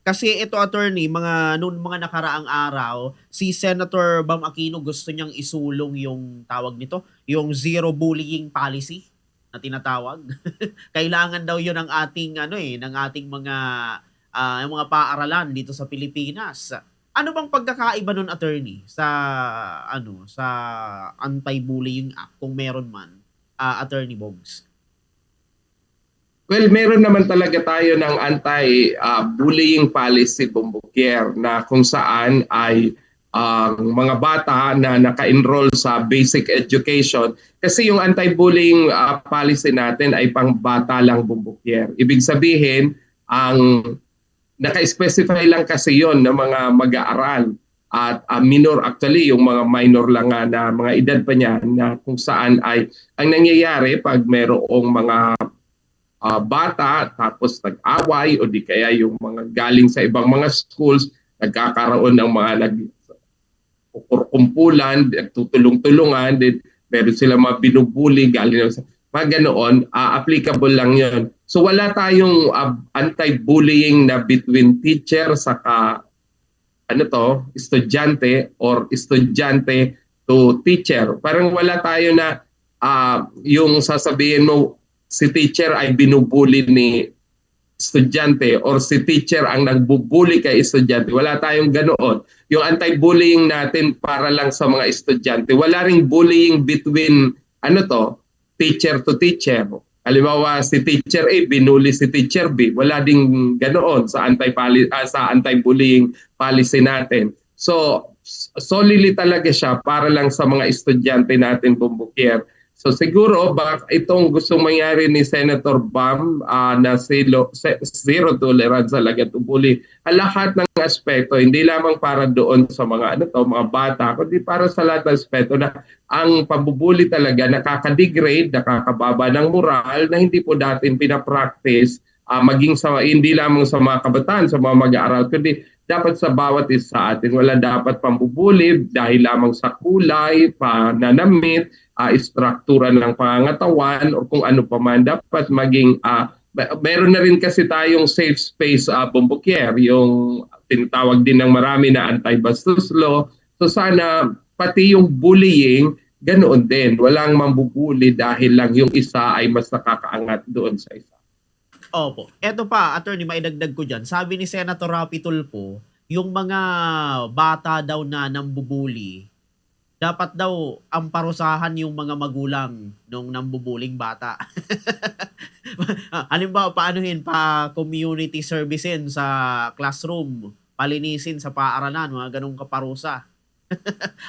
Kasi ito attorney, noon mga nakaraang araw, si Senator Bam Aquino gusto niyang isulong yung tawag nito, yung zero bullying policy na tinatawag. Kailangan daw 'yun ng ating ano ng ating yung mga paaralan dito sa Pilipinas. Ano bang pagkakaiba nun attorney sa Anti-Bullying Act kung meron man, Attorney Bogs? Well, meron naman talaga tayo ng anti-bullying policy, Bombokier, na kung saan ay ang mga bata na naka-enroll sa basic education. Kasi yung anti-bullying policy natin ay pang bata lang, Bombokier. Ibig sabihin, ang naka-specify lang kasi yon ng mga mag-aaral at minor, actually yung mga minor lang na mga edad pa niya, na kung saan ay ang nangyayari pag merong mga bata tapos nag-away o di kaya yung mga galing sa ibang mga schools nagkakaroon ng mga kumpulan, tutulong-tulungan, din meron sila mga binubuli galing sa mga ganoon, applicable lang yon. So wala tayong anti-bullying na between teacher saka estudyante or estudyante to teacher. Parang wala tayo na yung sasabihin mo si teacher ay binubuli ni estudyante or si teacher ang nagbubuli kay estudyante. Wala tayong ganoon. Yung anti-bullying natin para lang sa mga estudyante. Wala ring bullying between teacher to teacher. Halimbawa si teacher A binuli si teacher B. Wala ding ganoon sa anti-bullying policy natin. So solely talaga siya para lang sa mga estudyante natin, Bumbukier. So siguro itong gustong mangyari ni Senator Bam na zero tolerance sa lagat o bully, lahat ng aspeto hindi lamang para doon sa mga mga bata, kundi para sa lahat ng aspeto na ang pambubuli talaga nakaka-degrade, nakakababa ng moral na hindi po datin pinapractice maging sa hindi lamang sa mga kabataan, sa mga mag-aaral, kundi dapat sa bawat isa sa atin. Wala dapat pambubuli dahil lamang sa kulay, pananamit, struktura ng pangangatawan o kung ano pa man. Dapat maging meron na rin kasi tayong safe space, Bombokier, yung tinatawag din ng marami na anti-bastos law. So sana pati yung bullying ganoon din. Walang mambubuli dahil lang yung isa ay mas nakakaangat doon sa isa. Opo. Eto pa, attorney, maidagdag ko dyan. Sabi ni Senator Rapi Tulfo, yung mga bata daw na nambubuli, dapat daw ang parusahan yung mga magulang nung nambubuling bata. Halimbawa, paanohin pa community servicein sa classroom, palinisin sa paaralan, mga ganong kaparusa.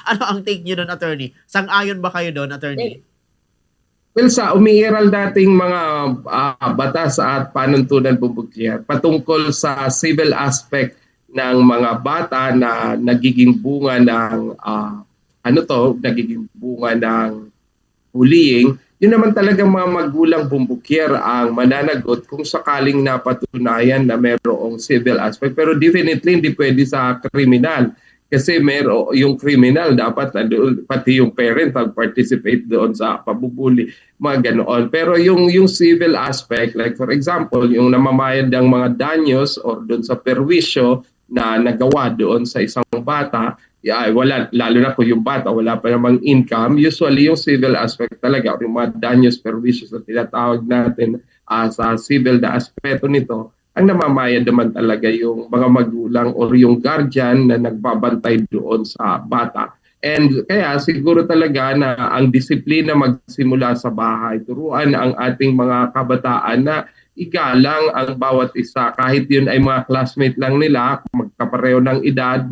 Ano ang take nyo doon, attorney? Sang-ayon ba kayo doon, attorney? Well, sa umiiral dating mga batas at panuntunan, Bumbukier, patungkol sa civil aspect ng mga bata na nagiging bunga ng nagiging bunga ng bullying, yun naman talagang mga magulang, Bumbukier, ang mananagot kung sakaling napatunayan na mayroong civil aspect. Pero definitely hindi pwede sa kriminal. Kasi yung criminal dapat pati yung parent participate doon sa pabubuli, mga ganoon. Pero yung civil aspect, like for example, yung namamayad ng mga danyos or doon sa perwisyo na nagawa doon sa isang bata, wala, lalo na kung yung bata wala pa namang income, usually yung civil aspect talaga, yung mga danyos perwisyo na tinatawag natin sa civil na aspeto nito, ang namamayad naman talaga yung mga magulang or yung guardian na nagbabantay doon sa bata. And kaya siguro talaga na ang disiplina magsimula sa bahay. Turuan ang ating mga kabataan na igalang ang bawat isa. Kahit yun ay mga classmate lang nila, magkapareho ng edad,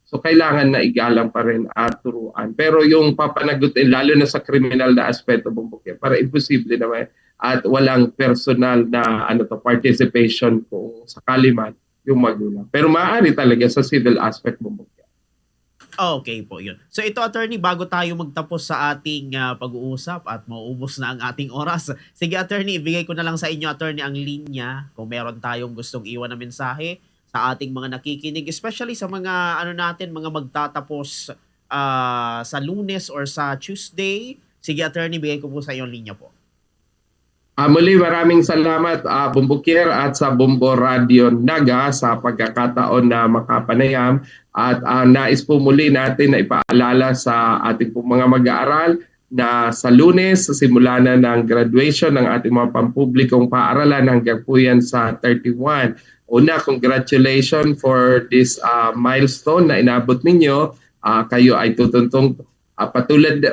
so kailangan na igalang pa rin at turuan. Pero yung papanagutin, lalo na sa criminal na aspeto, Bumbukier, para imposible naman at walang personal na participation kung sakali man yung magulang. Pero maaari talaga sa civil aspect, Bumbukier. Okay po, yun. So ito, attorney, bago tayo magtapos sa ating pag-uusap at mauubos na ang ating oras. Sige, attorney, ibigay ko na lang sa inyo, attorney, ang linya kung meron tayong gustong iwan na mensahe sa ating mga nakikinig, especially sa mga mga magtatapos sa Lunes or sa Tuesday. Sige, attorney, bigay ko po sa iyo ang linya po. Muli maraming salamat Bumbukier at sa Bumbo Radio Naga sa pagkakataon na makapanayam at nais po muli natin na ipaalala sa ating pong mga mag-aaral na sa Lunes simula na ng graduation ng ating mga pampublikong paaralan hanggang po yan sa 31. Una, congratulations for this milestone na inabot ninyo. Kayo ay tutuntong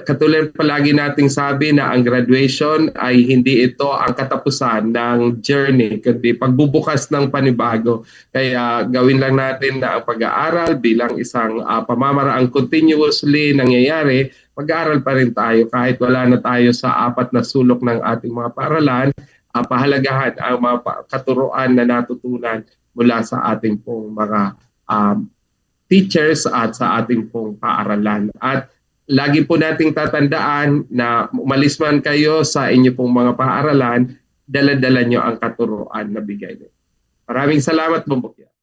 katulad palagi nating sabi na ang graduation ay hindi ito ang katapusan ng journey, kundi pagbubukas ng panibago. Kaya gawin lang natin na ang pag-aaral bilang isang pamamaraang continuously nangyayari, mag-aaral pa rin tayo kahit wala na tayo sa apat na sulok ng ating mga paaralan. Pahalagahan ang mga katuruan na natutunan mula sa ating pong mga teachers at sa ating pong paaralan. At lagi po nating tatandaan na umalis man kayo sa inyo pong mga paaralan, dala-dala nyo ang katuruan na bigay nyo. Maraming salamat, Bumbok.